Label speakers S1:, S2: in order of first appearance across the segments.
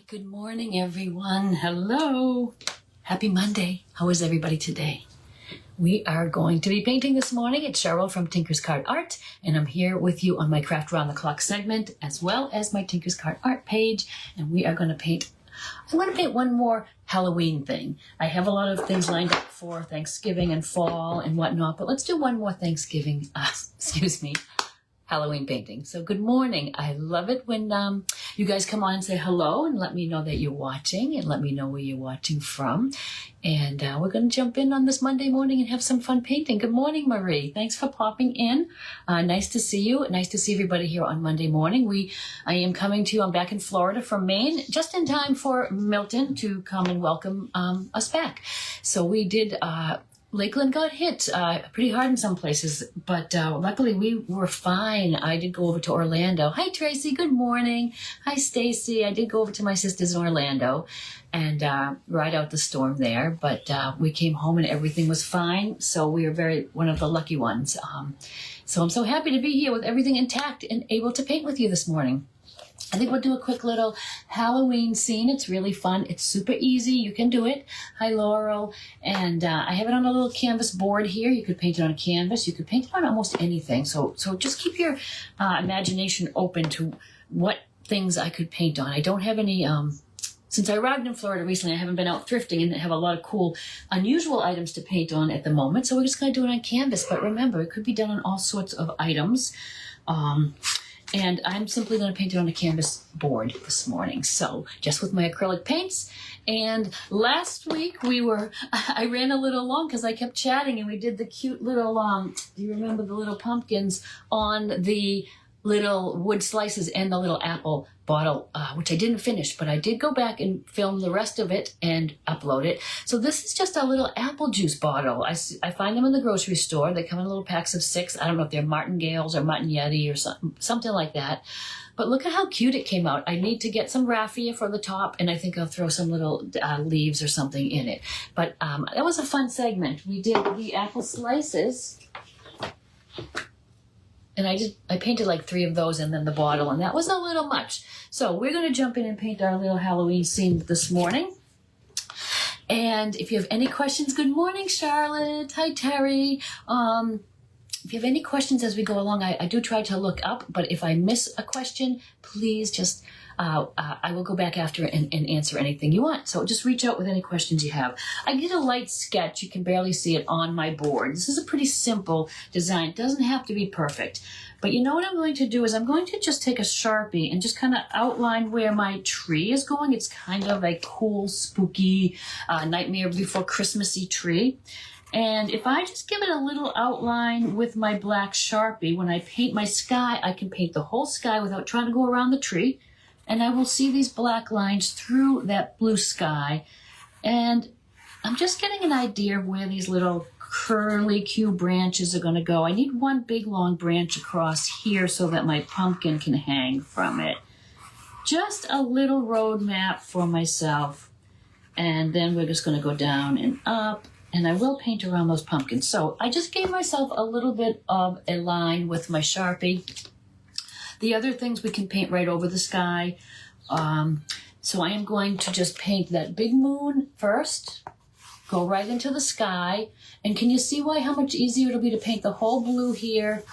S1: Good morning, everyone. Hello. Happy Monday. How is everybody today? We are going to be painting this morning. It's Cheryl from Tinker's Card Art, and I'm here with you on my Craft Around the Clock segment, as well as my Tinker's Card Art page, and we are going to paint. I want to paint one more Halloween thing. I have a lot of things lined up for Thanksgiving and fall and whatnot, but let's do one more Thanksgiving, Halloween painting. So good morning. I love it when you guys come on and say hello and let me know that you're watching and let me know where you're watching from. And we're going to jump in on this Monday morning and have some fun painting. Good morning, Marie. Thanks for popping in. Nice to see you. Nice to see everybody here on Monday morning. I am coming to you. I'm back in Florida from Maine, just in time for Milton to come and welcome us back. So we did... Lakeland got hit pretty hard in some places, but luckily we were fine. I did go over to Orlando. Hi, Tracy. Good morning. Hi, Stacy. I did go over to my sister's in Orlando and ride out the storm there, but we came home and everything was fine, so we are one of the lucky ones. So I'm so happy to be here with everything intact and able to paint with you this morning. I think we'll do a quick little Halloween scene. It's really fun. It's super easy. You can do it. Hi, Laurel. And I have it on a little canvas board here. You could paint it on a canvas. You could paint it on almost anything. So just keep your imagination open to what things I could paint on. I don't have any... Since I arrived in Florida recently, I haven't been out thrifting and have a lot of cool, unusual items to paint on at the moment. So we're just going to do it on canvas. But remember, it could be done on all sorts of items. And I'm simply going to paint it on a canvas board this morning. So just with my acrylic paints. And last week I ran a little long because I kept chatting and we did the cute little, do you remember the little pumpkins on the little wood slices and the little apple bottle, which I didn't finish, but I did go back and film the rest of it and upload it. So this is just a little apple juice bottle. I find them in the grocery store. They come in little packs of 6. I don't know if they're Martingales or Mutton Yeti or something like that. But look at how cute it came out. I need to get some raffia for the top, and I think I'll throw some little leaves or something in it. But that was a fun segment. We did the apple slices. And I painted like 3 of those and then the bottle, and that was a little much. So we're going to jump in and paint our little Halloween scene this morning. And if you have any questions, good morning, Charlotte. Hi, Terry. If you have any questions as we go along, I do try to look up, but if I miss a question, please just... I will go back after and answer anything you want. So just reach out with any questions you have. I did a light sketch. You can barely see it on my board. This is a pretty simple design. It doesn't have to be perfect. But you know what I'm going to do is I'm going to just take a Sharpie and just kind of outline where my tree is going. It's kind of a cool, spooky, Nightmare Before Christmassy tree. And if I just give it a little outline with my black Sharpie, when I paint my sky, I can paint the whole sky without trying to go around the tree. And I will see these black lines through that blue sky. And I'm just getting an idea of where these little curly Q branches are going to go. I need one big long branch across here so that my pumpkin can hang from it. Just a little road map for myself. And then we're just going to go down and up. And I will paint around those pumpkins. So I just gave myself a little bit of a line with my Sharpie. The other things we can paint right over the sky. So I am going to just paint that big moon first, go right into the sky. And can you see how much easier it'll be to paint the whole blue here,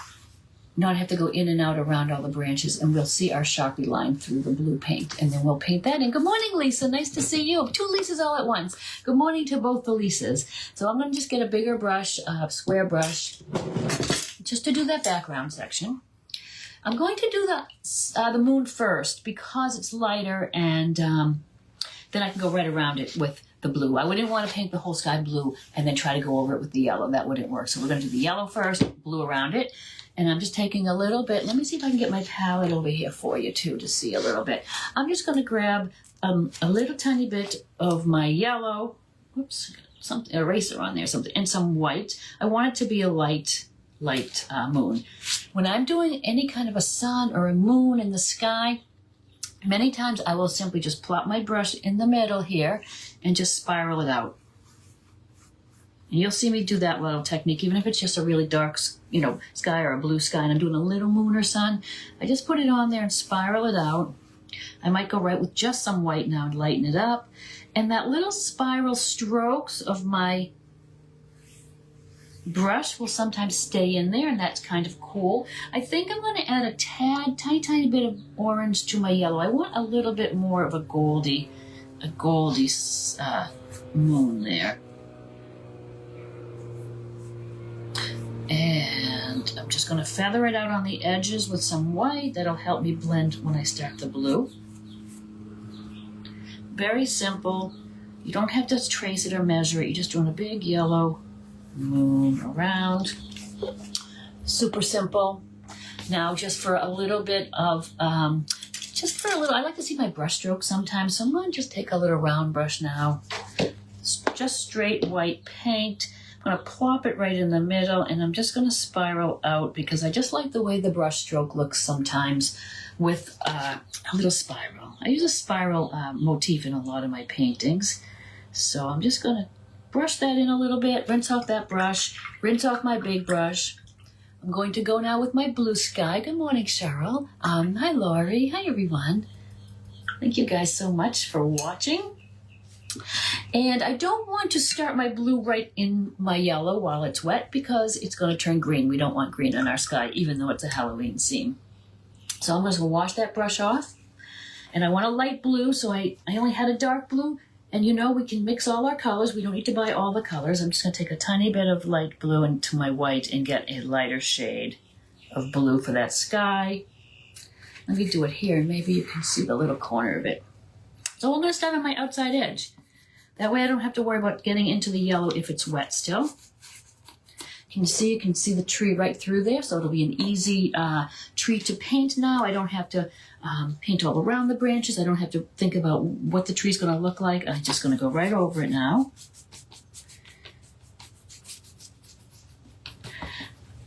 S1: not have to go in and out around all the branches, and we'll see our Sharpie line through the blue paint. And then we'll paint that in. Good morning, Lisa. Nice to see you. 2 Lisas all at once. Good morning to both the Lisas. So I'm going to just get a bigger brush, a square brush, just to do that background section. I'm going to do the moon first because it's lighter, and then I can go right around it with the blue. I wouldn't want to paint the whole sky blue and then try to go over it with the yellow. That wouldn't work. So we're going to do the yellow first, blue around it. And I'm just taking a little bit. Let me see if I can get my palette over here for you too to see a little bit. I'm just going to grab a little tiny bit of my yellow. Whoops, something eraser on there, something, and some white. I want it to be a light moon. When I'm doing any kind of a sun or a moon in the sky, many times I will simply just plop my brush in the middle here and just spiral it out. And you'll see me do that little technique, even if it's just a really dark, sky or a blue sky, and I'm doing a little moon or sun. I just put it on there and spiral it out. I might go right with just some white now and lighten it up. And that little spiral strokes of my brush will sometimes stay in there, and that's kind of cool. I think I'm going to add a tad, tiny bit of orange to my yellow. I want a little bit more of a goldy moon there. And I'm just going to feather it out on the edges with some white. That'll help me blend when I start the blue. Very simple. You don't have to trace it or measure it. You're just doing a big yellow moon around. Super simple. Now just for a little bit of, I like to see my brush stroke sometimes, so I'm going to just take a little round brush now. Just straight white paint. I'm going to plop it right in the middle, and I'm just going to spiral out because I just like the way the brush stroke looks sometimes with a little spiral. I use a spiral motif in a lot of my paintings. So I'm just going to brush that in a little bit, rinse off that brush, rinse off my big brush. I'm going to go now with my blue sky. Good morning, Cheryl. Hi, Lori. Hi, everyone. Thank you guys so much for watching. And I don't want to start my blue right in my yellow while it's wet because it's going to turn green. We don't want green in our sky, even though it's a Halloween scene. So I'm just going to wash that brush off. And I want a light blue, so I only had a dark blue. And you know, we can mix all our colors. We don't need to buy all the colors. I'm just going to take a tiny bit of light blue into my white and get a lighter shade of blue for that sky. Let me do it here, and maybe you can see the little corner of it. So I'm going to start on my outside edge. That way I don't have to worry about getting into the yellow if it's wet still. You can see the tree right through there, so it'll be an easy tree to paint now. I don't have to paint all around the branches. I don't have to think about what the tree's going to look like. I'm just going to go right over it now.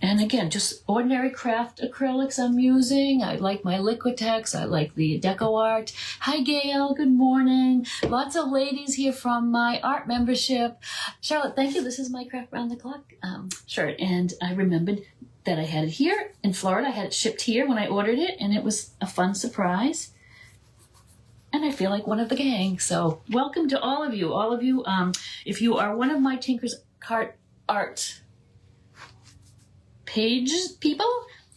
S1: And again, just ordinary craft acrylics I'm using. I like my Liquitex. I like the Deco Art. Hi, Gail. Good morning. Lots of ladies here from my art membership. Charlotte, thank you. This is my Craft Round the Clock shirt. And I remembered that I had it here in Florida. I had it shipped here when I ordered it, and it was a fun surprise. And I feel like one of the gang. So welcome to all of you. All of you, if you are one of my Tinker's Cart Art page people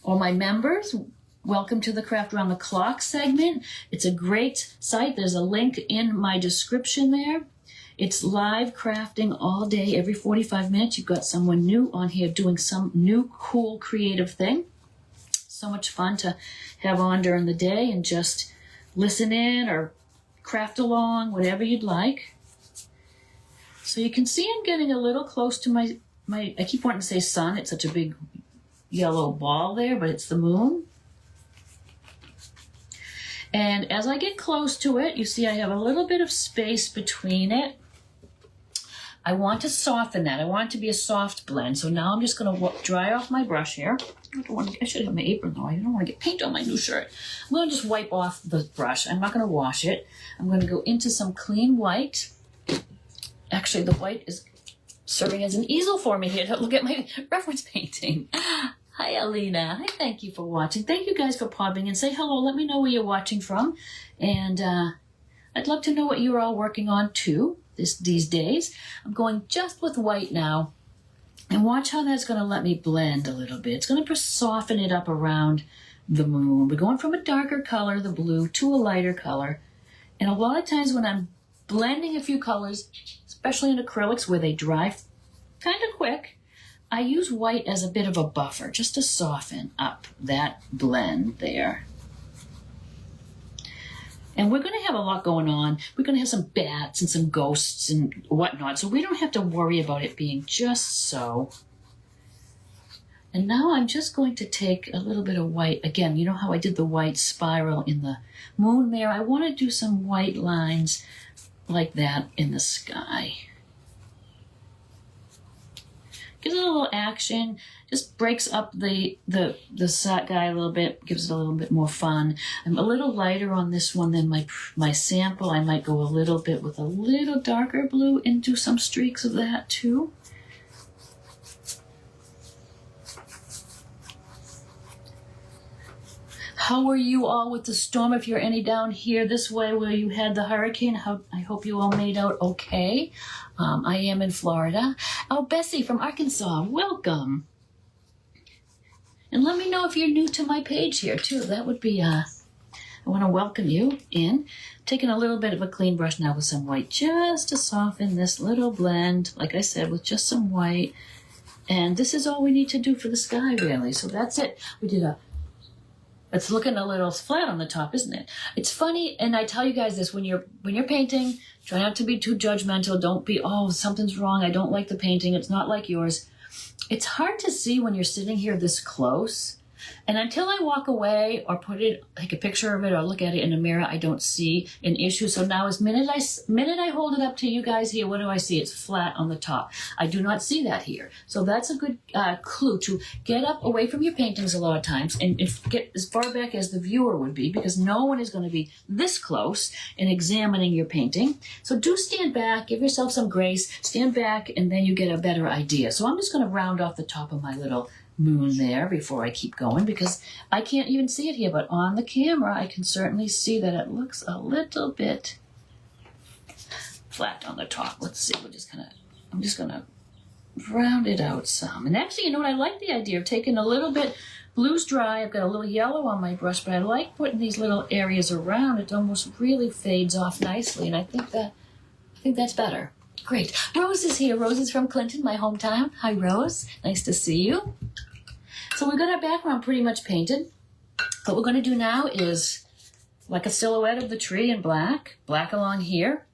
S1: or my members, welcome to the Craft Around the Clock segment. It's a great site. There's a link in my description there. It's live crafting all day, every 45 minutes. You've got someone new on here doing some new cool creative thing. So much fun to have on during the day and just listen in or craft along, whatever you'd like. So you can see I'm getting a little close to my I keep wanting to say sun. It's such a big yellow ball there, but it's the moon. And as I get close to it, you see I have a little bit of space between it. I want to soften that. I want it to be a soft blend. So now I'm just going to dry off my brush here. I should have my apron though. I don't want to get paint on my new shirt. I'm going to just wipe off the brush. I'm not going to wash it. I'm going to go into some clean white. Actually, the white is serving as an easel for me here to look at my reference painting. Hi, Alina. Hi, thank you for watching. Thank you guys for popping in. Say hello. Let me know where you're watching from. And I'd love to know what you're all working on too these days. I'm going just with white now. And watch how that's going to let me blend a little bit. It's going to soften it up around the moon. We're going from a darker color, the blue, to a lighter color. And a lot of times when I'm blending a few colors, especially in acrylics where they dry kind of quick, I use white as a bit of a buffer just to soften up that blend there. And we're going to have a lot going on. We're going to have some bats and some ghosts and whatnot, so we don't have to worry about it being just so. And now I'm just going to take a little bit of white. Again, you know how I did the white spiral in the moon there? I want to do some white lines like that in the sky. Gives it a little action, just breaks up the guy a little bit, gives it a little bit more fun. I'm a little lighter on this one than my sample. I might go a little bit with a little darker blue and do some streaks of that too. How are you all with the storm? If you're any down here this way where you had the hurricane, I hope you all made out okay. I am in Florida. Oh, Bessie from Arkansas, welcome. And let me know if you're new to my page here too. That would be, I want to welcome you in. Taking a little bit of a clean brush now with some white just to soften this little blend, like I said, with just some white. And this is all we need to do for the sky, really. So that's it. We did it's looking a little flat on the top, isn't it? It's funny, and I tell you guys this, when you're painting, try not to be too judgmental. Don't be, oh, something's wrong. I don't like the painting. It's not like yours. It's hard to see when you're sitting here this close. And until I walk away or take a picture of it or look at it in a mirror, I don't see an issue. So now as minute I hold it up to you guys here, what do I see? It's flat on the top. I do not see that here. So that's a good clue to get up away from your paintings a lot of times and get as far back as the viewer would be, because no one is going to be this close in examining your painting. So do stand back, give yourself some grace, stand back, and then you get a better idea. So I'm just going to round off the top of my little moon there before I keep going, because I can't even see it here, but on the camera I can certainly see that it looks a little bit flat on the top. Let's see, I'm just gonna round it out some. And actually, you know what, I like the idea of taking a little bit, blue's dry, I've got a little yellow on my brush, but I like putting these little areas around. It almost really fades off nicely, and I think that's better. Great. Rose is here. Rose is from Clinton, my hometown. Hi, Rose. Nice to see you. So we've got our background pretty much painted. What we're going to do now is like a silhouette of the tree in black along here.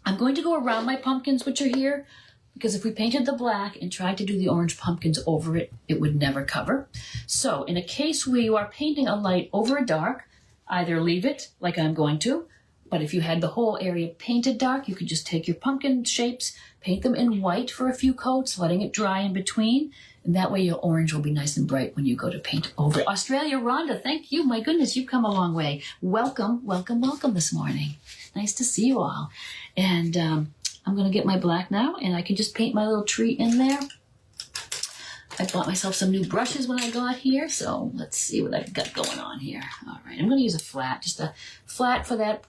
S1: I'm going to go around my pumpkins, which are here, because if we painted the black and tried to do the orange pumpkins over it, it would never cover. So in a case where you are painting a light over a dark, either leave it like I'm going to, but if you had the whole area painted dark, you could just take your pumpkin shapes, paint them in white for a few coats, letting it dry in between. And that way your orange will be nice and bright when you go to paint over. Australia, Rhonda, thank you. My goodness, you've come a long way. Welcome, welcome, welcome this morning. Nice to see you all. And I'm going to get my black now, and I can just paint my little tree in there. I bought myself some new brushes when I got here, so let's see what I've got going on here. All right, I'm going to use a flat, just a flat for that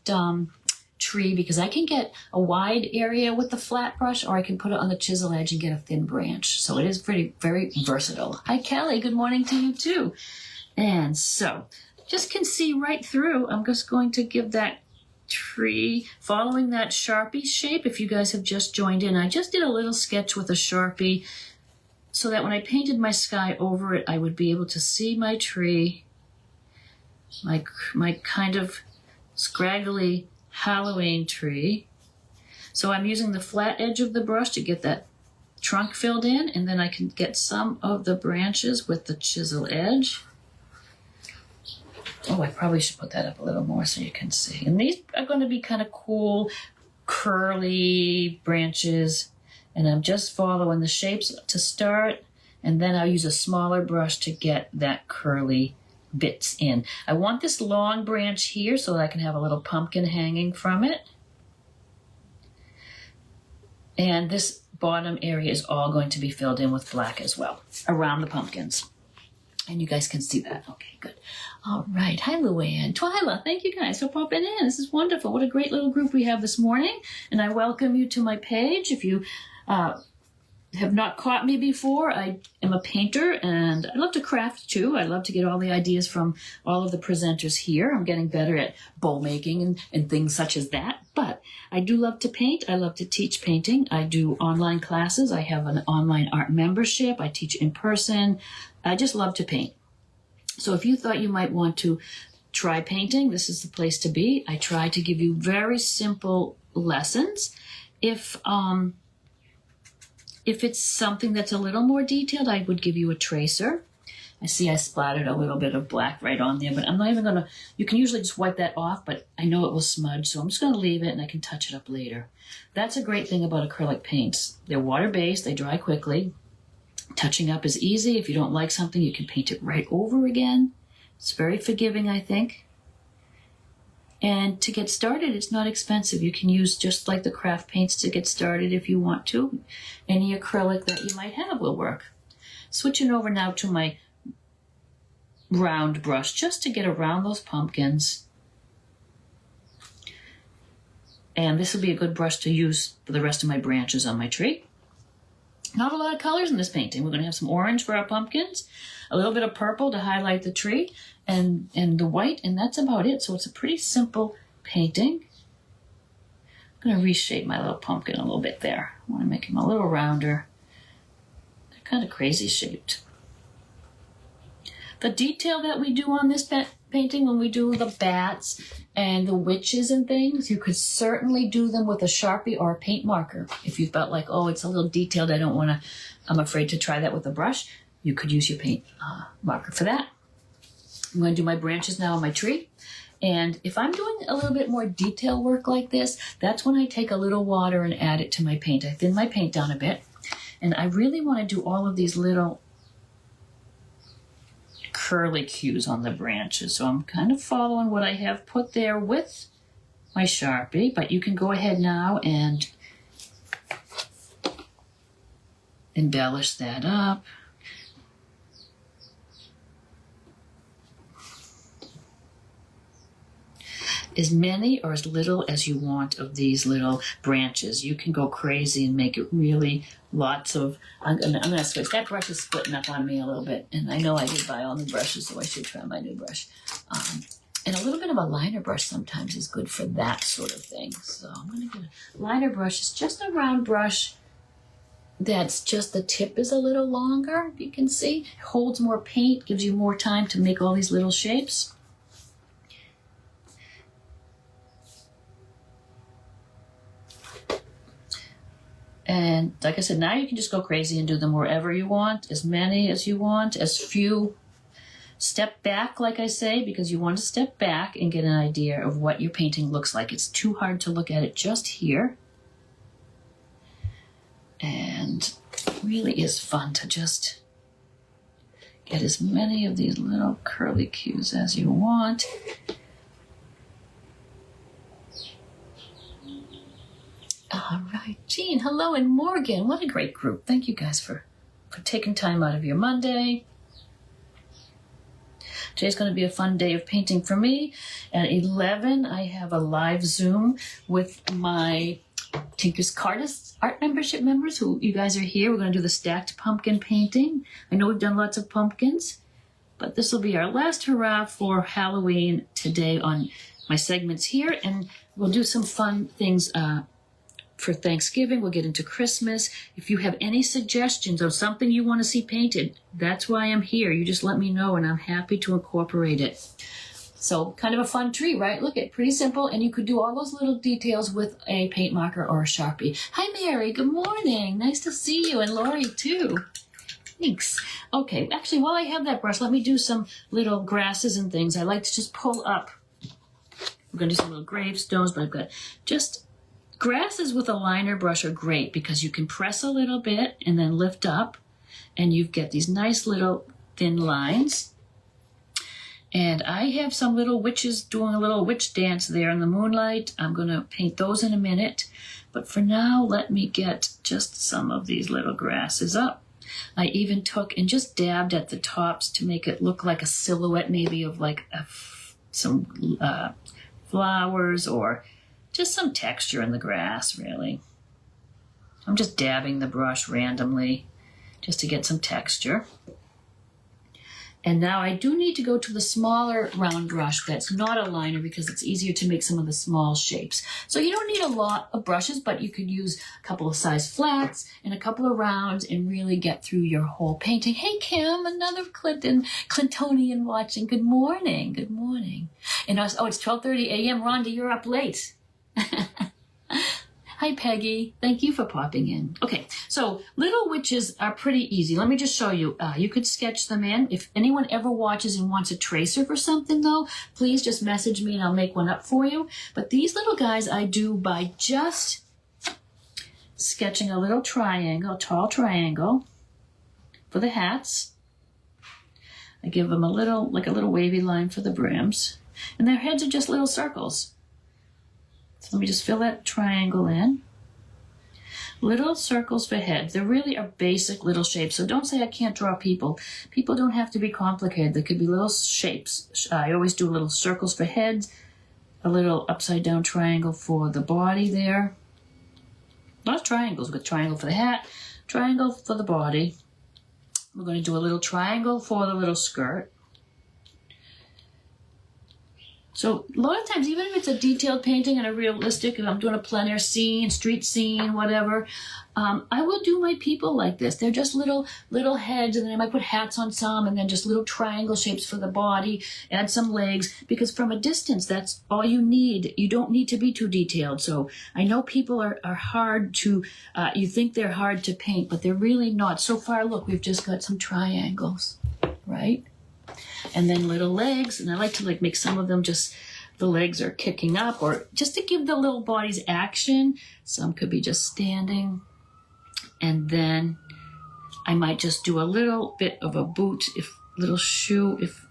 S1: tree, because I can get a wide area with the flat brush, or I can put it on the chisel edge and get a thin branch. So it is very versatile. Hi, Kelly. Good morning to you, too. And so just can see right through. I'm just going to give that tree, following that Sharpie shape. If you guys have just joined in, I just did a little sketch with a Sharpie, so that when I painted my sky over it, I would be able to see my tree, my kind of scraggly Halloween tree. So I'm using the flat edge of the brush to get that trunk filled in, and then I can get some of the branches with the chisel edge. Oh, I probably should put that up a little more so you can see. And these are going to be kind of cool, curly branches. And I'm just following the shapes to start, and then I'll use a smaller brush to get that curly bits in. I want this long branch here so that I can have a little pumpkin hanging from it. And this bottom area is all going to be filled in with black as well, around the pumpkins. And you guys can see that. Okay, good. All right. Hi, Luann. Twyla, thank you guys for popping in. This is wonderful. What a great little group we have this morning. And I welcome you to my page. If you have not caught me before, I am a painter, and I love to craft too. I love to get all the ideas from all of the presenters here. I'm getting better at bowl making and things such as that, but I do love to paint. I love to teach painting. I do online classes. I have an online art membership. I teach in person. I just love to paint. So if you thought you might want to try painting, this is the place to be. I try to give you very simple lessons. If it's something that's a little more detailed, I would give you a tracer. I see I splattered a little bit of black right on there, but I'm not even going to, you can usually just wipe that off, but I know it will smudge, so I'm just going to leave it and I can touch it up later. That's a great thing about acrylic paints. They're water-based, they dry quickly. Touching up is easy. If you don't like something, you can paint it right over again. It's very forgiving, I think. And to get started, it's not expensive. You can use just like the craft paints to get started if you want to. Any acrylic that you might have will work. Switching over now to my round brush just to get around those pumpkins. And this will be a good brush to use for the rest of my branches on my tree. Not a lot of colors in this painting. We're going to have some orange for our pumpkins, a little bit of purple to highlight the tree, and the white, and that's about it. So it's a pretty simple painting. I'm going to reshape my little pumpkin a little bit there. I want to make him a little rounder. They're kind of crazy shaped. The detail that we do on this painting, when we do the bats and the witches and things, you could certainly do them with a Sharpie or a paint marker. If you felt like, oh, it's a little detailed, I'm afraid to try that with a brush, you could use your paint marker for that. I'm going to do my branches now on my tree. And if I'm doing a little bit more detail work like this, that's when I take a little water and add it to my paint. I thin my paint down a bit. And I really want to do all of these little curly cues on the branches. So I'm kind of following what I have put there with my Sharpie, but you can go ahead now and embellish that up. As many or as little as you want of these little branches. You can go crazy and make it really lots of, I'm gonna switch. That brush is splitting up on me a little bit, and I know I did buy all new brushes, so I should try my new brush. And a little bit of a liner brush sometimes is good for that sort of thing. So I'm gonna get a liner brush. It's just a round brush that's just the tip is a little longer, you can see. It holds more paint, gives you more time to make all these little shapes. And like I said, now you can just go crazy and do them wherever you want, as many as you want, as few. Step back, like I say, because you want to step back and get an idea of what your painting looks like. It's too hard to look at it just here. And it really is fun to just get as many of these little curly cues as you want. All right, Jean, hello, and Morgan. What a great group. Thank you guys for taking time out of your Monday. Today's going to be a fun day of painting for me. At 11, I have a live Zoom with my Tinker's Cardist art membership members who you guys are here. We're going to do the stacked pumpkin painting. I know we've done lots of pumpkins, but this will be our last hurrah for Halloween today on my segments here, and we'll do some fun things for Thanksgiving. We'll get into Christmas. If you have any suggestions of something you want to see painted, that's why I'm here. You just let me know and I'm happy to incorporate it. So kind of a fun tree, right? Look at pretty simple, and you could do all those little details with a paint marker or a Sharpie. Hi Mary, good morning. Nice to see you, and Lori too. Thanks. Okay, actually while I have that brush, let me do some little grasses and things. I like to just pull up. We're going to do some little gravestones, but I've got just grasses with a liner brush are great because you can press a little bit and then lift up, and you get these nice little thin lines. And I have some little witches doing a little witch dance there in the moonlight. I'm going to paint those in a minute. But for now, let me get just some of these little grasses up. I even took and just dabbed at the tops to make it look like a silhouette maybe of like some flowers or just some texture in the grass, really. I'm just dabbing the brush randomly just to get some texture. And now I do need to go to the smaller round brush that's not a liner because it's easier to make some of the small shapes. So you don't need a lot of brushes, but you could use a couple of size flats and a couple of rounds and really get through your whole painting. Hey Kim, another Clintonian watching. Good morning, good morning. And it's 12:30 a.m. Rhonda, you're up late. Hi Peggy, thank you for popping in. Okay, so little witches are pretty easy. Let me just show you. You could sketch them in. If anyone ever watches and wants a tracer for something though, please just message me and I'll make one up for you. But these little guys I do by just sketching a little triangle, tall triangle for the hats. I give them a little wavy line for the brims. And their heads are just little circles. So let me just fill that triangle in. Little circles for heads. They really are basic little shapes. So don't say I can't draw people. People don't have to be complicated. They could be little shapes. I always do little circles for heads, a little upside down triangle for the body there. Not triangles. We've got triangle for the hat, triangle for the body. We're going to do a little triangle for the little skirt. So a lot of times, even if it's a detailed painting and a realistic, if I'm doing a plein air scene, street scene, whatever, I will do my people like this. They're just little heads, and then I might put hats on some, and then just little triangle shapes for the body, add some legs, because from a distance, that's all you need. You don't need to be too detailed. So I know people are hard to, you think they're hard to paint, but they're really not. So far, look, we've just got some triangles, right? And then little legs, and I like to make some of them just the legs are kicking up, or just to give the little bodies action. Some could be just standing, and then I might just do a little bit of a boot, little shoe, if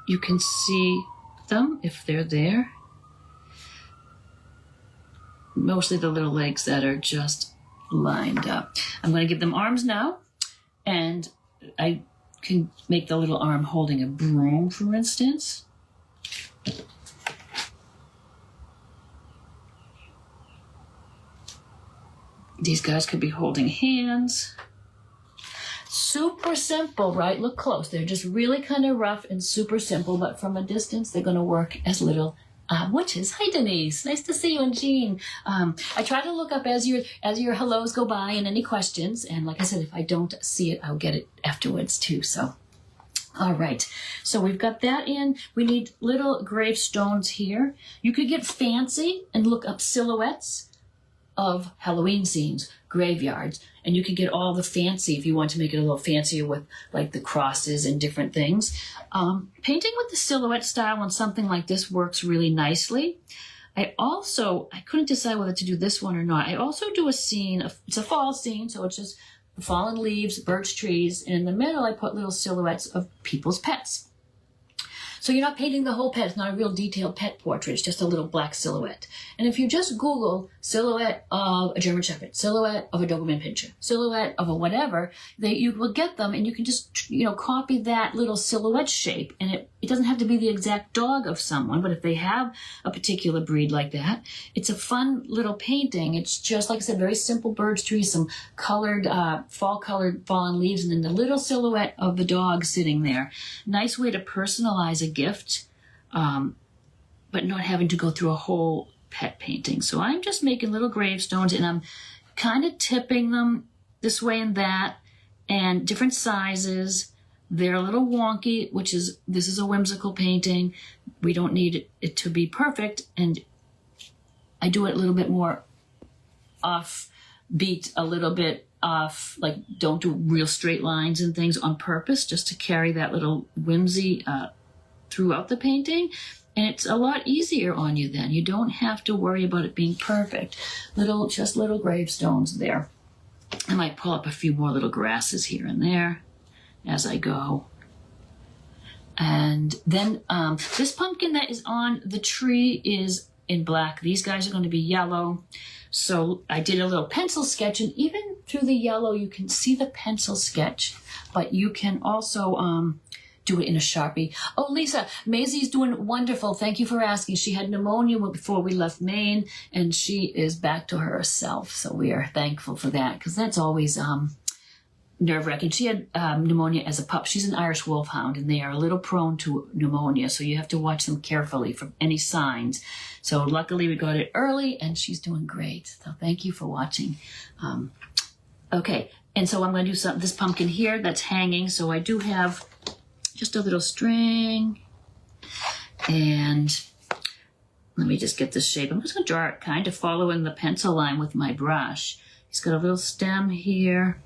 S1: you can see them, if they're there. Mostly the little legs that are just lined up. I'm going to give them arms now, and I can make the little arm holding a broom, for instance. These guys could be holding hands. Super simple, right? Look close. They're just really kind of rough and super simple, but from a distance, they're going to work as little witches. Hi, Denise. Nice to see you, and Jean. I try to look up as your hellos go by and any questions. And like I said, if I don't see it, I'll get it afterwards too. So, all right. So we've got that in. We need little gravestones here. You could get fancy and look up silhouettes of Halloween scenes, graveyards, and you can get all the fancy if you want to make it a little fancier with like the crosses and different things. Painting with the silhouette style on something like this works really nicely. I couldn't decide whether to do this one or not. I also do a scene, it's a fall scene, so it's just fallen leaves, birch trees, and in the middle I put little silhouettes of people's pets. So you're not painting the whole pet. It's not a real detailed pet portrait. It's just a little black silhouette. And if you just Google silhouette of a German Shepherd, silhouette of a Doberman Pinscher, silhouette of a whatever, you will get them, and you can just, copy that little silhouette shape. And it doesn't have to be the exact dog of someone, but if they have a particular breed like that, it's a fun little painting. It's just, like I said, very simple birch trees, some colored, fall-colored fallen leaves, and then the little silhouette of the dog sitting there. Nice way to personalize a gift, but not having to go through a whole pet painting. So I'm just making little gravestones, and I'm kind of tipping them this way and that, and different sizes. They're a little wonky, this is a whimsical painting. We don't need it to be perfect, and I do it a little bit more offbeat, a little bit off, like don't do real straight lines and things on purpose, just to carry that little whimsy throughout the painting. And it's a lot easier on you then. You don't have to worry about it being perfect. Just little gravestones there. I might pull up a few more little grasses here and there as I go. And then this pumpkin that is on the tree is in black. These guys are going to be yellow. So I did a little pencil sketch, and even through the yellow, you can see the pencil sketch, but you can also do it in a Sharpie. Oh, Lisa, Maisie's doing wonderful. Thank you for asking. She had pneumonia before we left Maine, and she is back to herself. So we are thankful for that, because that's always nerve-wracking. She had pneumonia as a pup. She's an Irish wolfhound, and they are a little prone to pneumonia, so you have to watch them carefully for any signs. So luckily we got it early, and she's doing great. So thank you for watching. Okay, and so I'm going to do this pumpkin here that's hanging. So I do have just a little string, and let me just get this shape. I'm just going to draw it kind of following the pencil line with my brush. He's got a little stem here.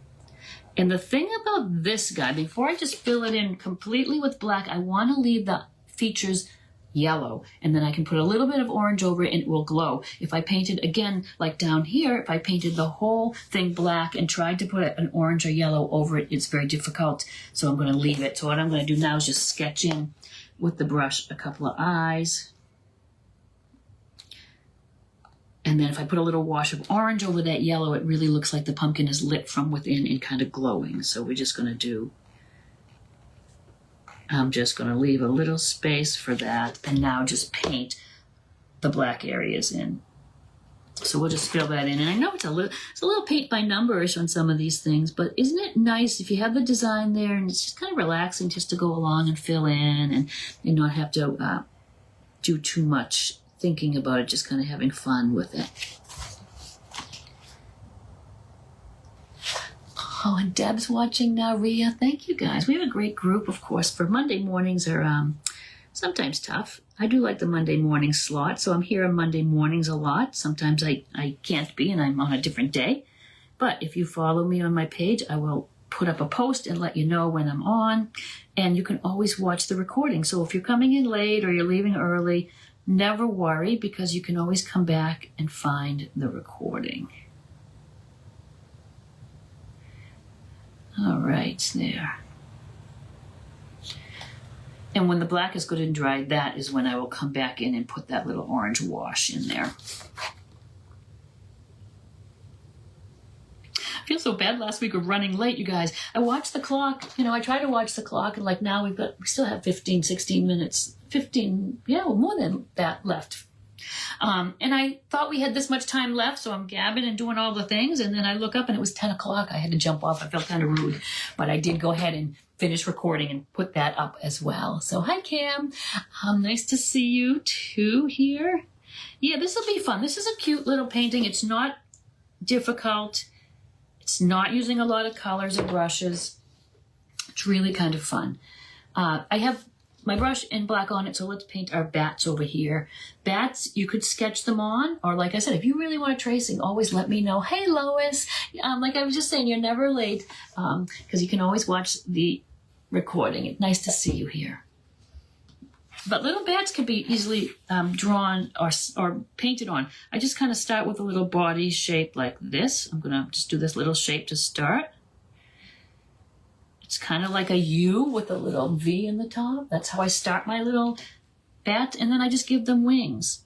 S1: And the thing about this guy, before I just fill it in completely with black, I want to leave the features yellow, and then I can put a little bit of orange over it and it will glow. If I painted, again, like down here, if I painted the whole thing black and tried to put an orange or yellow over it, it's very difficult, so I'm going to leave it. So what I'm going to do now is just sketch in with the brush a couple of eyes. And then if I put a little wash of orange over that yellow, it really looks like the pumpkin is lit from within and kind of glowing. So we're just going to I'm just going to leave a little space for that, and now just paint the black areas in. So we'll just fill that in. And I know it's a little paint by numbers on some of these things, but isn't it nice if you have the design there and it's just kind of relaxing just to go along and fill in and not have to do too much thinking about it, just kind of having fun with it. Oh, and Deb's watching now, Rhea. Thank you, guys. We have a great group, of course. For Monday mornings are sometimes tough. I do like the Monday morning slot, so I'm here on Monday mornings a lot. Sometimes I can't be, and I'm on a different day. But if you follow me on my page, I will put up a post and let you know when I'm on. And you can always watch the recording. So if you're coming in late or you're leaving early, never worry, because you can always come back and find the recording. All right, there. And when the black is good and dry, that is when I will come back in and put that little orange wash in there. I feel so bad last week of running late, you guys. I watched the clock. I try to watch the clock, and like now we still have 15, 16 minutes, 15, more than that left. And I thought we had this much time left, so I'm gabbing and doing all the things, and then I look up and it was 10 o'clock. I had to jump off. I felt kind of rude, but I did go ahead and finish recording and put that up as well. So hi, Cam. Nice to see you too here. Yeah, this will be fun. This is a cute little painting. It's not difficult. It's not using a lot of colors or brushes. It's really kind of fun. I have my brush in black on it, so let's paint our bats over here. Bats, you could sketch them on, or like I said, if you really want tracing, always let me know. Hey, Lois. Like I was just saying, you're never late, because you can always watch the recording. It's nice to see you here. But little bats can be easily drawn or painted on. I just kind of start with a little body shape like this. I'm going to just do this little shape to start. It's kind of like a U with a little V in the top. That's how I start my little bat, and then I just give them wings.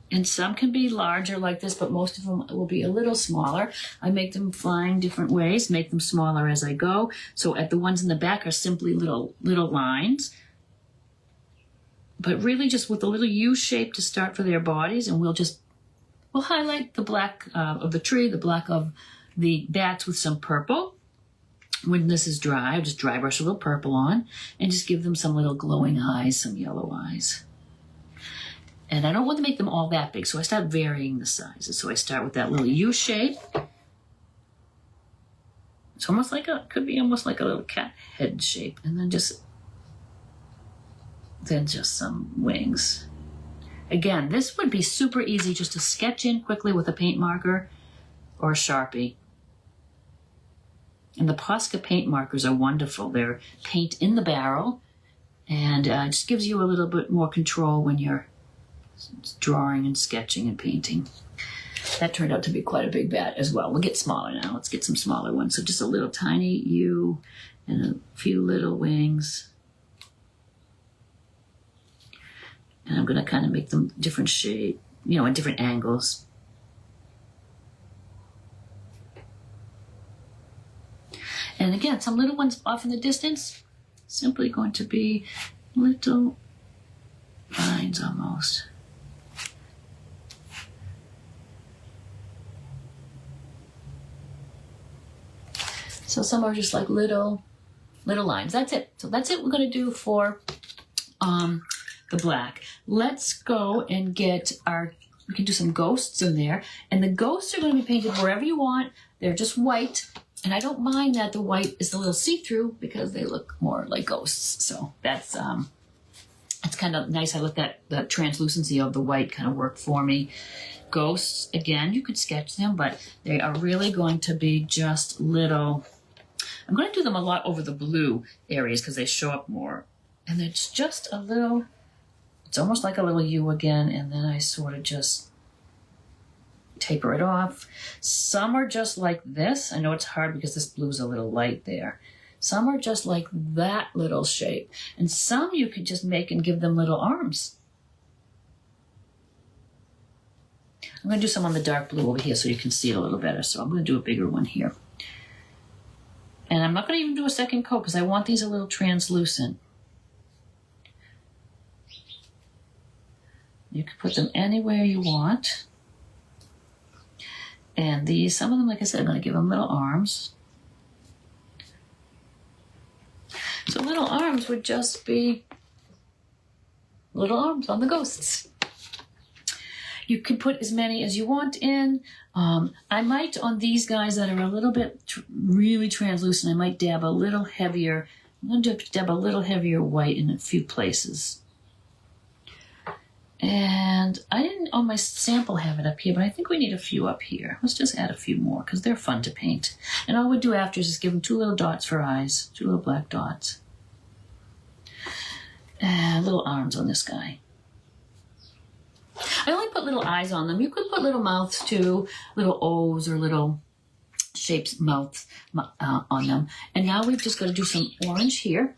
S1: And some can be larger like this, but most of them will be a little smaller. I make them flying different ways, make them smaller as I go. So at the ones in the back are simply little lines. But really just with a little U shape to start for their bodies, and we'll highlight the black of the tree, the black of the bats with some purple. When this is dry, I'll just dry brush a little purple on and just give them some little glowing eyes, some yellow eyes. And I don't want to make them all that big, so I start varying the sizes. So I start with that little U shape. It's almost like could be almost like a little cat head shape. And then just some wings. Again, this would be super easy just to sketch in quickly with a paint marker or a Sharpie. And the Posca paint markers are wonderful. They're paint in the barrel, and it just gives you a little bit more control when you're drawing and sketching and painting. That turned out to be quite a big bat as well. We'll get smaller now. Let's get some smaller ones. So just a little tiny U and a few little wings. And I'm going to kind of make them different shape, at different angles. And again, some little ones off in the distance, simply going to be little lines almost. So some are just like little lines. That's it. So that's it we're going to do for the black. Let's go and we can do some ghosts in there. And the ghosts are going to be painted wherever you want. They're just white. And I don't mind that the white is a little see-through because they look more like ghosts. So that's kind of nice. I let that translucency of the white kind of work for me. Ghosts, again, you could sketch them, but they are really going to be just little. I'm going to do them a lot over the blue areas because they show up more. And it's just a little, it's almost like a little U again, and then I sort of just taper it off. Some are just like this. I know it's hard because this blue's a little light there. Some are just like that little shape. And some you could just make and give them little arms. I'm going to do some on the dark blue over here so you can see it a little better. So I'm going to do a bigger one here. And I'm not going to even do a second coat because I want these a little translucent. You can put them anywhere you want. And these, some of them, like I said, I'm going to give them little arms. So little arms would just be little arms on the ghosts. You can put as many as you want in. I might, on these guys that are a little bit really translucent, I might dab a little heavier. I'm going to dab a little heavier white in a few places. And I didn't on my sample have it up here, but I think we need a few up here. Let's just add a few more because they're fun to paint. And all we do after is just give them 2 little dots for eyes, 2 little black dots. And little arms on this guy. I only put little eyes on them. You could put little mouths too, little O's or little shapes mouths on them. And now we've just got to do some orange here.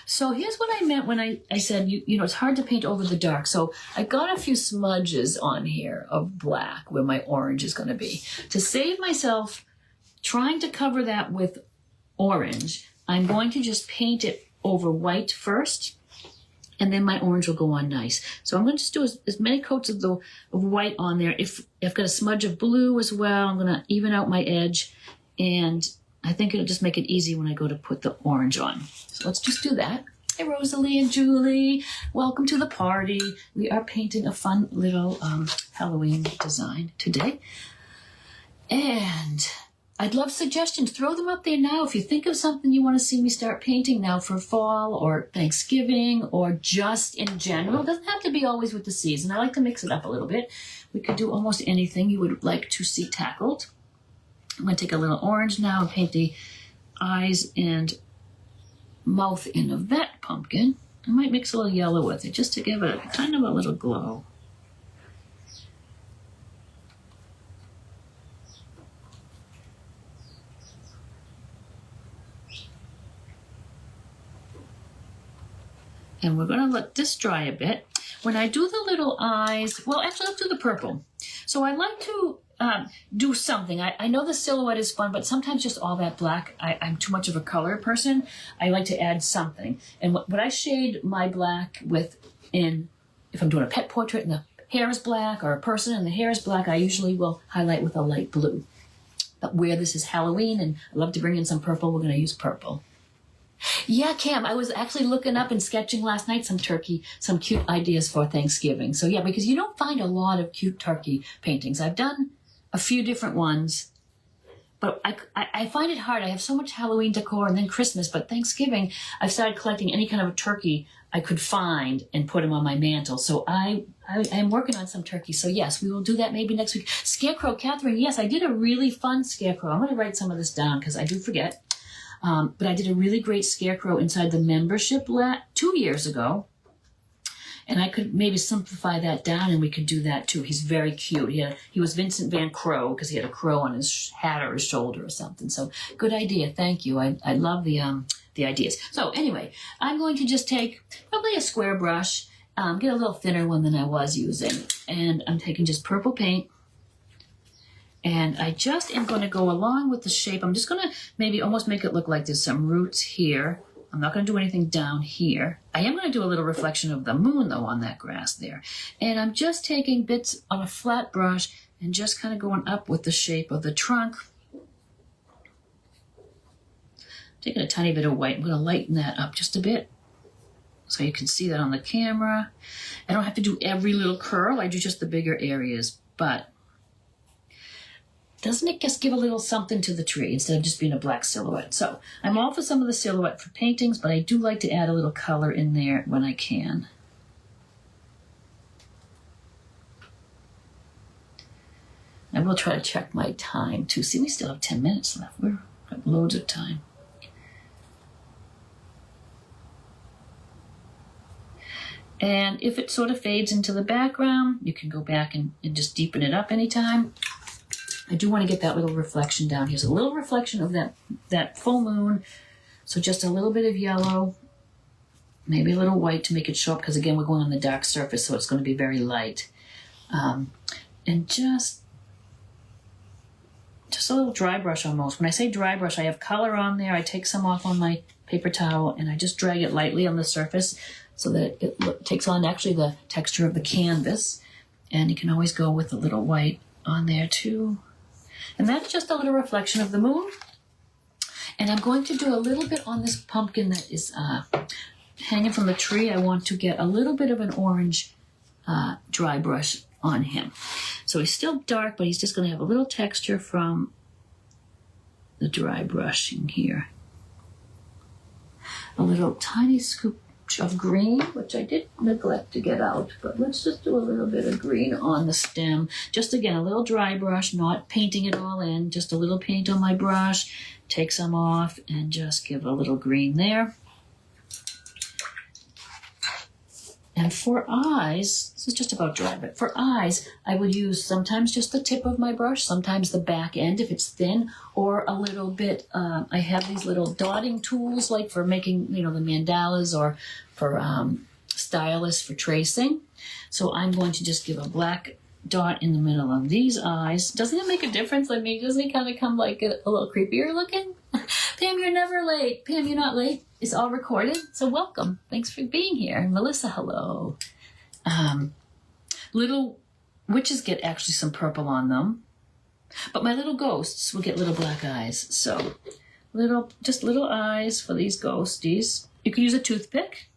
S1: So here's what I meant when I said, you know, it's hard to paint over the dark. So I got a few smudges on here of black where my orange is going to be. To save myself trying to cover that with orange, I'm going to just paint it over white first, and then my orange will go on nice. So I'm going to just do as many coats of white on there. If I've got a smudge of blue as well, I'm going to even out my edge, and I think it'll just make it easy when I go to put the orange on. So let's just do that. Hey, Rosalie and Julie, welcome to the party. We are painting a fun little Halloween design today. And I'd love suggestions. Throw them up there now. If you think of something you want to see me start painting now for fall or Thanksgiving or just in general. It doesn't have to be always with the season. I like to mix it up a little bit. We could do almost anything you would like to see tackled. I'm going to take a little orange now and paint the eyes and mouth in of that pumpkin. I might mix a little yellow with it just to give it kind of a little glow. And we're going to let this dry a bit. When I do the little eyes, well, actually, let's do the purple. So I like to do something. I know the silhouette is fun, but sometimes just all that black, I'm too much of a color person. I like to add something. And what I shade my black with if I'm doing a pet portrait and the hair is black, or a person and the hair is black, I usually will highlight with a light blue. But where this is Halloween and I love to bring in some purple, we're going to use purple. Yeah, Cam, I was actually looking up and sketching last night some cute ideas for Thanksgiving. So yeah, because you don't find a lot of cute turkey paintings. I've done a few different ones, but I find it hard. I have so much Halloween decor and then Christmas, but Thanksgiving, I've started collecting any kind of a turkey I could find and put them on my mantle. So I am working on some turkeys. So yes, we will do that maybe next week. Scarecrow, Catherine, yes, I did a really fun scarecrow. I'm going to write some of this down because I do forget. But I did a really great scarecrow inside the membership 2 years ago. And I could maybe simplify that down and we could do that too. He's very cute. He was Vincent Van Crow because he had a crow on his hat or his shoulder or something. So good idea. Thank you. I love the ideas. So anyway, I'm going to just take probably a square brush, get a little thinner one than I was using. And I'm taking just purple paint. And I just am going to go along with the shape. I'm just going to maybe almost make it look like there's some roots here. I'm not going to do anything down here. I am going to do a little reflection of the moon, though, on that grass there. And I'm just taking bits on a flat brush and just kind of going up with the shape of the trunk. Taking a tiny bit of white. I'm going to lighten that up just a bit so you can see that on the camera. I don't have to do every little curl. I do just the bigger areas, but doesn't it just give a little something to the tree instead of just being a black silhouette? So I'm all for some of the silhouette for paintings, but I do like to add a little color in there when I can. I will try to check my time too. See, we still have 10 minutes left. We've got loads of time. And if it sort of fades into the background, you can go back and just deepen it up anytime. I do want to get that little reflection down. Here's a little reflection of that full moon So just a little bit of yellow, maybe a little white to make it show up, because again, we're going on the dark surface, so it's going to be very light. And just a little dry brush almost. When I say dry brush, I have color on there. I take some off on my paper towel and I just drag it lightly on the surface so that it takes on actually the texture of the canvas. And you can always go with a little white on there too. And that's just a little reflection of the moon. And I'm going to do a little bit on this pumpkin that is hanging from the tree. I want to get a little bit of an orange dry brush on him. So he's still dark, but he's just going to have a little texture from the dry brushing here. A little tiny scoop of green, which I did neglect to get out, but let's just do a little bit of green on the stem. Just again, a little dry brush, not painting it all in, just a little paint on my brush. Take some off and just give a little green there. And for eyes, this is just about dry, but for eyes, I would use sometimes just the tip of my brush, sometimes the back end if it's thin, or a little bit, I have these little dotting tools like for making, the mandalas, or for stylus for tracing. So I'm going to just give a black dot in the middle of these eyes. Doesn't it make a difference? I mean, doesn't it kind of come like a little creepier looking? Pam, you're never late. Pam, you're not late. It's all recorded, so welcome. Thanks for being here. Melissa, hello. Little witches get actually some purple on them, but my little ghosts will get little black eyes. So just little eyes for these ghosties. You can use a toothpick.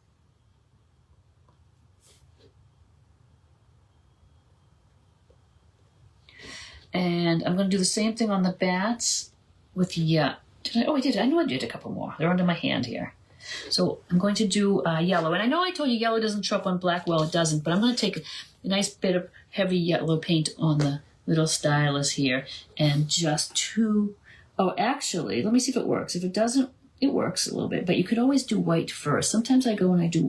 S1: And I'm going to do the same thing on the bats with, did I? Oh, I did. I know I did a couple more. They're under my hand here. So I'm going to do yellow. And I know I told you yellow doesn't show up on black. Well, it doesn't. But I'm going to take a nice bit of heavy yellow paint on the little stylus here. And just actually, let me see if it works. If it doesn't, it works a little bit. But you could always do white first. Sometimes I go and I do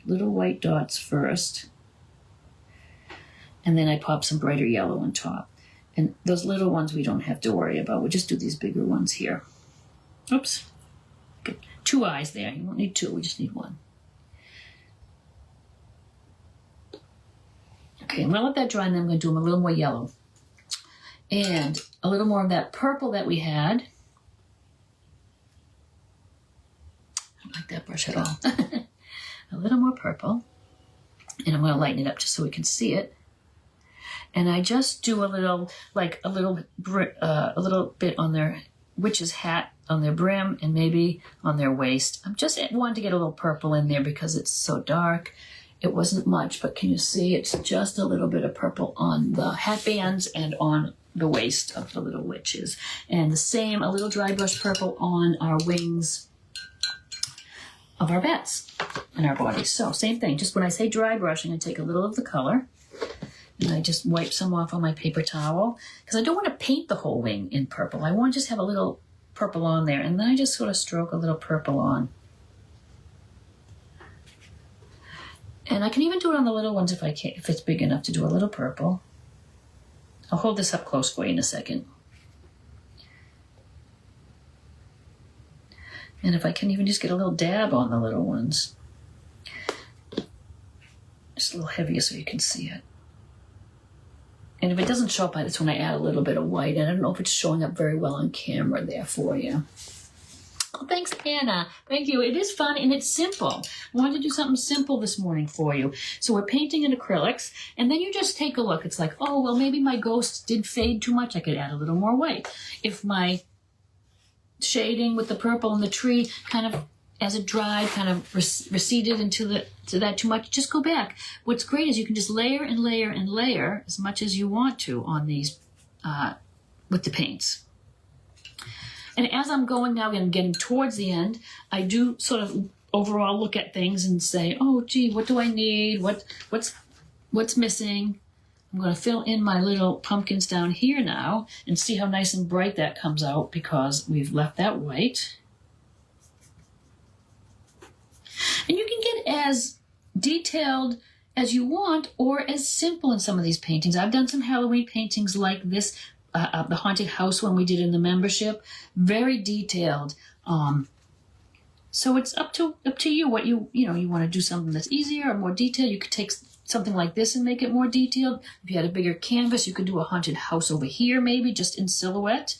S1: little white dots first. And then I pop some brighter yellow on top. And those little ones we don't have to worry about. We'll just do these bigger ones here. Oops. Okay. 2 eyes there. You won't need 2. We just need 1. Okay, I'm going to let that dry, and then I'm going to do them a little more yellow. And a little more of that purple that we had. I don't like that brush at all. A little more purple. And I'm going to lighten it up just so we can see it. And I just do a little bit on their witch's hat, on their brim, and maybe on their waist. I'm just wanting to get a little purple in there because it's so dark. It wasn't much, but can you see it's just a little bit of purple on the hat bands and on the waist of the little witches. And the same, a little dry brush purple on our wings of our bats and our bodies. So same thing, just when I say dry brushing, I take a little of the color and I just wipe some off on my paper towel because I don't want to paint the whole wing in purple. I want to just have a little purple on there, and then I just sort of stroke a little purple on. And I can even do it on the little ones if it's big enough to do a little purple. I'll hold this up close for you in a second. And if I can even just get a little dab on the little ones. Just a little heavier so you can see it. And if it doesn't show up, that's when I add a little bit of white. And I don't know if it's showing up very well on camera there for you. Oh, thanks, Anna. Thank you. It is fun and it's simple. I wanted to do something simple this morning for you. So we're painting in acrylics, and then you just take a look. It's like, oh, well, maybe my ghost did fade too much. I could add a little more white. If my shading with the purple and the tree kind of, as it dried, kind of receded into that too much, just go back. What's great is you can just layer and layer and layer as much as you want to on these with the paints. And as I'm going now and getting towards the end, I do sort of overall look at things and say, oh, gee, what do I need? What's missing? I'm going to fill in my little pumpkins down here now and see how nice and bright that comes out because we've left that white. And you can get as detailed as you want or as simple in some of these paintings. I've done some Halloween paintings like this, the haunted house one we did in the membership. Very detailed. So it's up to you what you want to do something that's easier or more detailed. You could take something like this and make it more detailed. If you had a bigger canvas, you could do a haunted house over here, maybe just in silhouette.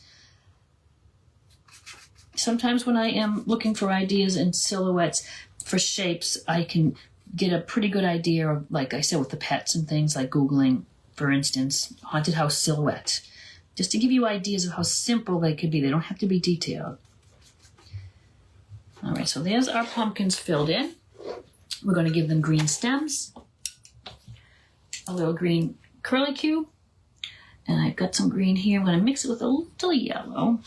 S1: Sometimes when I am looking for ideas in silhouettes for shapes, I can get a pretty good idea of, like I said, with the pets and things, like Googling, for instance, haunted house silhouette, just to give you ideas of how simple they could be. They don't have to be detailed. All right, so there's our pumpkins filled in. We're going to give them green stems, a little green curlicue, and I've got some green here. I'm going to mix it with a little yellow.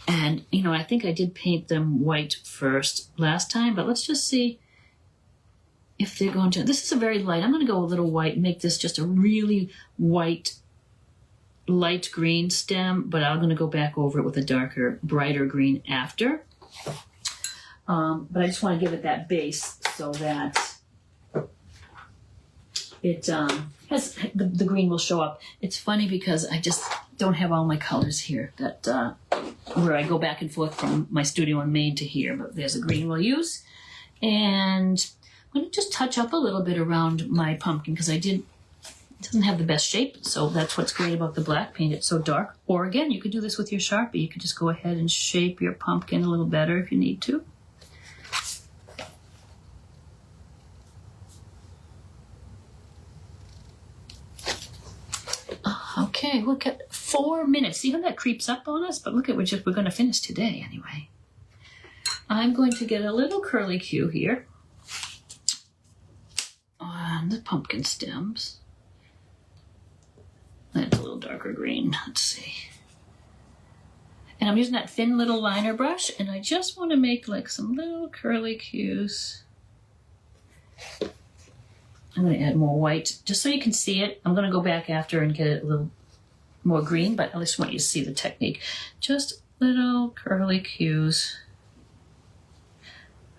S1: And, I think I did paint them white first last time, but let's just see if they're going to. This is a very light. I'm going to go a little white, make this just a really white, light green stem, but I'm going to go back over it with a darker, brighter green after. But I just want to give it that base so that it has the green will show up. It's funny because I just don't have all my colors here that where I go back and forth from my studio in Maine to here. But there's a green we'll use, and I'm going to just touch up a little bit around my pumpkin because it doesn't have the best shape. So that's what's great about the black paint. It's so dark. Or again, you could do this with your Sharpie. You could just go ahead and shape your pumpkin a little better if you need to. Okay, look at 4 minutes. Even that creeps up on us, but look at we're going to finish today anyway. I'm going to get a little curlicue here on the pumpkin stems. That's a little darker green. Let's see. And I'm using that thin little liner brush, and I just want to make like some little curlicues. I'm going to add more white just so you can see it. I'm going to go back after and get it a little more green, but I just want you to see the technique. Just little curlicues.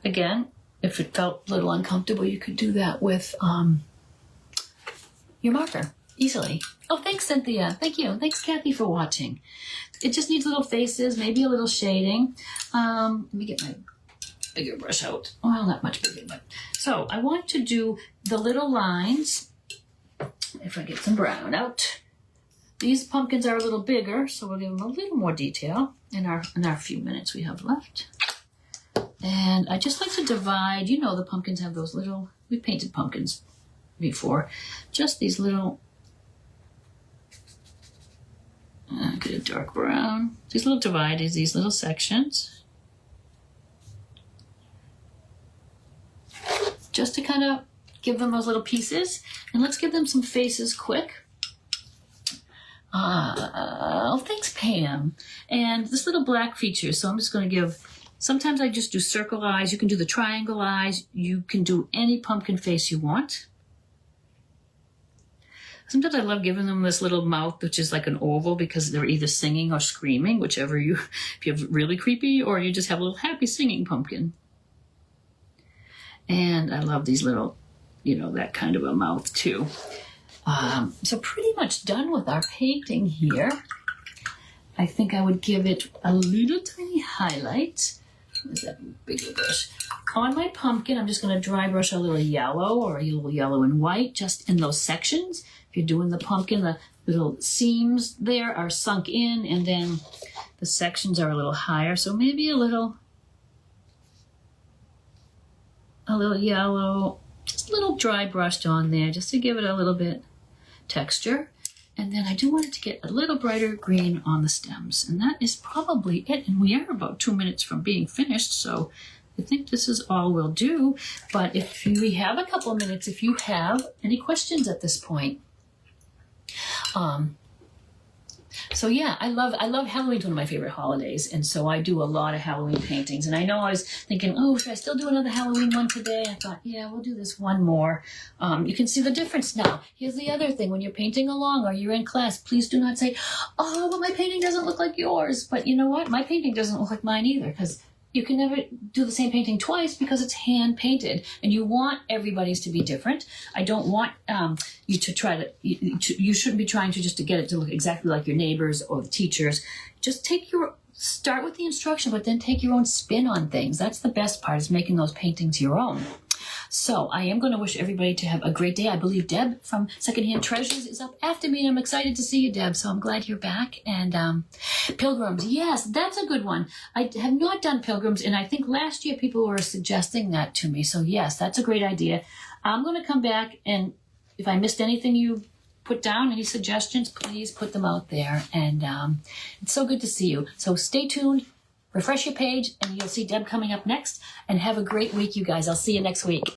S1: Again, if it felt a little uncomfortable, you could do that with your marker easily. Oh, thanks, Cynthia. Thank you. Thanks, Kathy, for watching. It just needs little faces, maybe a little shading. Let me get my bigger brush out. Well, not much bigger, but so I want to do the little lines. If I get some brown out. These pumpkins are a little bigger, so we'll give them a little more detail in our few minutes we have left. And I just like to divide. The pumpkins have those little. We painted pumpkins before. Just these little. Get a dark brown. These little dividers, these little sections. Just to kind of give them those little pieces. And let's give them some faces quick. Thanks, Pam. And this little black feature. So I'm just going to give, sometimes I just do circle eyes. You can do the triangle eyes. You can do any pumpkin face you want. Sometimes I love giving them this little mouth, which is like an oval, because they're either singing or screaming, whichever if you have really creepy or you just have a little happy singing pumpkin. And I love these little, that kind of a mouth too. So pretty much done with our painting here. I think I would give it a little tiny highlight. Where's that bigger brush? On my pumpkin, I'm just going to dry brush a little yellow or a little yellow and white just in those sections. If you're doing the pumpkin, the little seams there are sunk in, and then the sections are a little higher. So maybe a little yellow, just a little dry brushed on there just to give it a little bit texture. And then I do want it to get a little brighter green on the stems. And that is probably it. And we are about 2 minutes from being finished, so I think this is all we'll do. But if we have a couple of minutes, if you have any questions at this point. So yeah, I love Halloween's one of my favorite holidays, and so I do a lot of Halloween paintings. And I know I was thinking, oh, should I still do another Halloween one today? I thought, yeah, we'll do this one more. You can see the difference now. Here's the other thing: when you're painting along or you're in class, please do not say, oh, but my painting doesn't look like yours. But you know what? My painting doesn't look like mine either, because you can never do the same painting twice because it's hand painted, and you want everybody's to be different. I don't want you to try to, you shouldn't be trying to just to get it to look exactly like your neighbors or the teachers. Just take your start with the instruction, but then take your own spin on things. That's the best part, is making those paintings your own. So I am going to wish everybody to have a great day. I believe Deb from Secondhand Treasures is up after me, and I'm excited to see you, Deb. So I'm glad you're back. And pilgrims, yes, that's a good one. I have not done pilgrims, and I think last year people were suggesting that to me. So yes, that's a great idea. I'm going to come back, and if I missed anything you put down, any suggestions, please put them out there. And it's so good to see you. So stay tuned. Refresh your page, and you'll see Deb coming up next. And have a great week, you guys. I'll see you next week.